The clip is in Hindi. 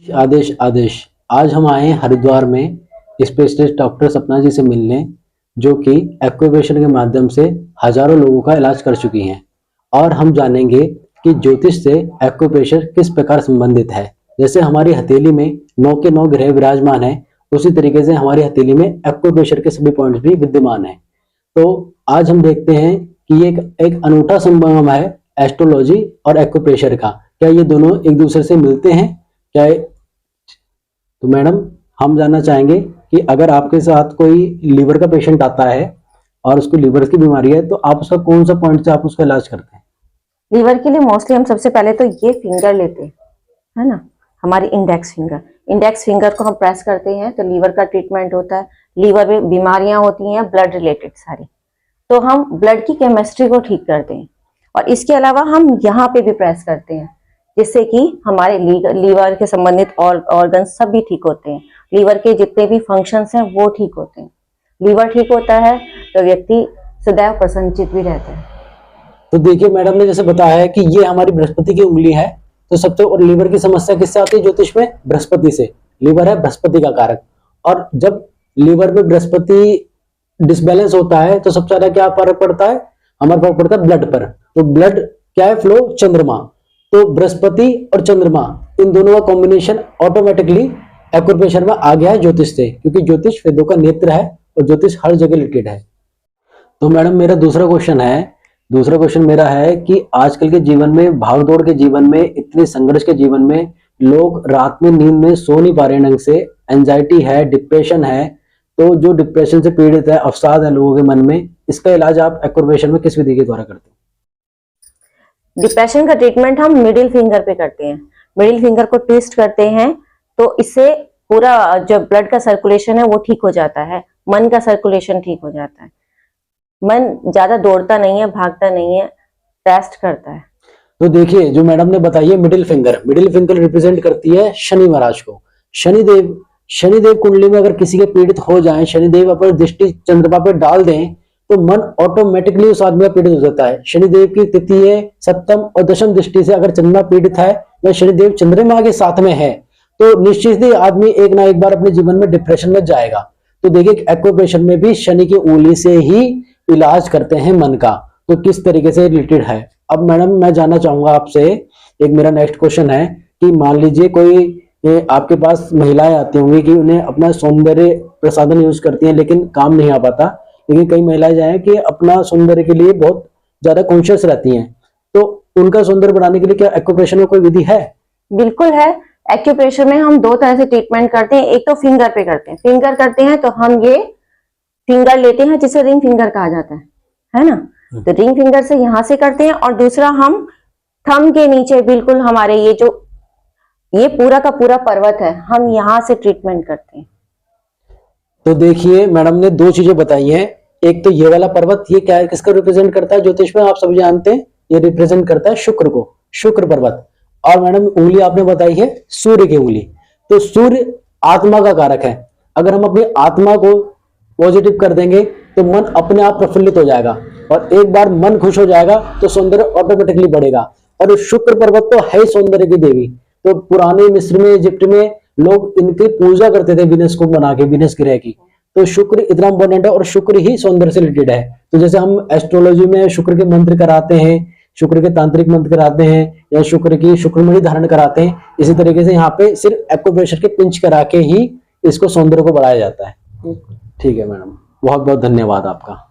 आदेश आदेश। आज हम आए हैं हरिद्वार में स्पेशलिस्ट डॉक्टर सपना जी से मिलने, जो कि एक्यूप्रेशर के माध्यम से हजारों लोगों का इलाज कर चुकी हैं। और हम जानेंगे कि ज्योतिष से एक्यूप्रेशर किस प्रकार संबंधित है। जैसे हमारी हथेली में 9 के 9 ग्रह विराजमान है, उसी तरीके से हमारी हथेली में एक्यूप्रेशर के सभी पॉइंट्स भी विद्यमान है। तो आज हम देखते हैं कि ये एक अनूठा संगम है एस्ट्रोलॉजी और एक्यूप्रेशर का। क्या ये दोनों एक दूसरे से मिलते हैं? क्या तो मैडम, हम जानना चाहेंगे कि अगर आपके साथ कोई लीवर का पेशेंट आता है और उसको लीवर की बीमारी है, तो आप उसका कौन सा पॉइंट से आप उसका इलाज करते हैं? लीवर के लिए मोस्टली हम सबसे पहले तो ये फिंगर लेते हैं, है ना, हमारी इंडेक्स फिंगर को हम प्रेस करते हैं तो लीवर का ट्रीटमेंट होता है। लीवर में बीमारियां होती हैं ब्लड रिलेटेड सारी, तो हम ब्लड की केमिस्ट्री को ठीक करते हैं। और इसके अलावा हम यहाँ पे भी प्रेस करते हैं, जिससे कि हमारे लीवर के संबंधित ऑर्गन सब भी ठीक होते हैं। लीवर के जितने भी फंक्शंस हैं वो ठीक होते हैं। लीवर ठीक होता है तो व्यक्ति सदैव प्रसन्नचित भी रहता है। तो देखिए, मैडम ने जैसे बताया है कि ये हमारी बृहस्पति की उंगली है, तो सबसे और लीवर की समस्या किससे आती है ज्योतिष में? बृहस्पति से। लीवर है बृहस्पति का कारक, और जब लीवर में बृहस्पति डिसबैलेंस होता है तो सबसे ज्यादा क्या फर्क पड़ता है? हमारा फर्क पड़ता है ब्लड पर। तो ब्लड क्या है? फ्लो चंद्रमा। तो बृहस्पति और चंद्रमा, इन दोनों का कॉम्बिनेशन ऑटोमेटिकली एक्यूप्रेशर में आ गया है ज्योतिष से, क्योंकि ज्योतिष वेदों का नेत्र है और ज्योतिष हर जगह रिलेटेड है। तो मैडम, मेरा दूसरा क्वेश्चन मेरा है कि आजकल के जीवन में, भागदौड़ के जीवन में, इतने संघर्ष के जीवन में लोग रात में नींद में सो नहीं पा रहे ढंग से। एंजाइटी है, डिप्रेशन है। तो जो डिप्रेशन से पीड़ित है, अवसाद है लोगों के मन में, इसका इलाज आप एक्यूप्रेशर में किस विधि के द्वारा करते हैं? डिप्रेशन का ट्रीटमेंट हम मिडिल फिंगर पे करते हैं। मिडिल फिंगर को ट्विस्ट करते हैं तो इससे पूरा जो ब्लड का सर्कुलेशन है वो ठीक हो जाता है, मन का सर्कुलेशन ठीक हो जाता है। मन ज्यादा दौड़ता नहीं है, भागता नहीं है, रेस्ट करता है। तो देखिए, जो मैडम ने बताई है मिडिल फिंगर रिप्रेजेंट करती है शनि महाराज को। शनिदेव कुंडली में अगर किसी के पीड़ित हो जाए, शनिदेव अपनी दृष्टि चंद्रमा पे डाल दें, तो मन ऑटोमेटिकली उस आदमी का पीड़ित हो जाता है। शनिदेव की तृतीय, सप्तम और दशम दृष्टि से अगर चंद्रमा पीड़ित है या शनिदेव चंद्रमा के साथ में है, तो निश्चित ही आदमी एक ना एक बार अपने जीवन में डिप्रेशन में जाएगा। तो देखिए, एक्यूप्रेशर में भी शनि की उंगली से ही इलाज करते हैं मन का। तो किस तरीके से रिलेटेड है। अब मैडम, मैं जानना चाहूंगा आपसे, एक मेरा नेक्स्ट क्वेश्चन है कि मान लीजिए कोई आपके पास महिलाएं आती होंगी कि उन्हें अपना सौंदर्य प्रसाधन यूज करती हैं लेकिन काम नहीं आ पाता। लेकिन कई महिलाएं जो हैं कि अपना सौंदर्य के लिए बहुत ज्यादा कॉन्शियस रहती हैं, तो उनका सौंदर्य बढ़ाने के लिए क्या एक्यूप्रेशर में कोई विधि है? बिल्कुल है। एक्यूप्रेशर में हम दो तरह से ट्रीटमेंट करते हैं। एक तो फिंगर पे करते हैं। फिंगर करते हैं तो हम ये फिंगर लेते हैं जिसे रिंग फिंगर कहा जाता है ना। तो रिंग फिंगर से यहां से करते हैं, और दूसरा हम थंब के नीचे बिल्कुल हमारे ये पूरा का पूरा पर्वत है, हम यहां से ट्रीटमेंट करते हैं। तो देखिए, मैडम ने दो चीजें बताई हैं। एक तो ये वाला पर्वत, ये क्या है, किसका रिप्रेजेंट करता है ज्योतिष में? आप सभी जानते हैं, ये रिप्रेजेंट करता है शुक्र को, शुक्र पर्वत। और मैडम, उंगली आपने बताई है सूर्य की उंगली। तो सूर्य आत्मा का कारक है। अगर हम अपनी आत्मा को पॉजिटिव कर देंगे तो मन अपने आप प्रफुल्लित हो जाएगा, और एक बार मन खुश हो जाएगा तो सौंदर्य ऑटोमेटिकली बढ़ेगा। और शुक्र पर्वत तो है ही सौंदर्य की देवी। तो पुराने मिस्र में, इजिप्ट में लोग इनकी पूजा करते थे, विनस को बना के, विनस ग्रह की। तो शुक्र इतना इंपॉर्टेंट है, और शुक्र ही सौंदर्य से रिलेटेड है। तो जैसे हम एस्ट्रोलॉजी में शुक्र के मंत्र कराते हैं, शुक्र के तांत्रिक मंत्र कराते हैं, या शुक्र की शुक्रमणि धारण कराते हैं, इसी तरीके से यहाँ पे सिर्फ एक्यूप्रेशर के पिंच करा के ही इसको सौंदर्य को बढ़ाया जाता है। ठीक है मैडम, बहुत बहुत धन्यवाद आपका।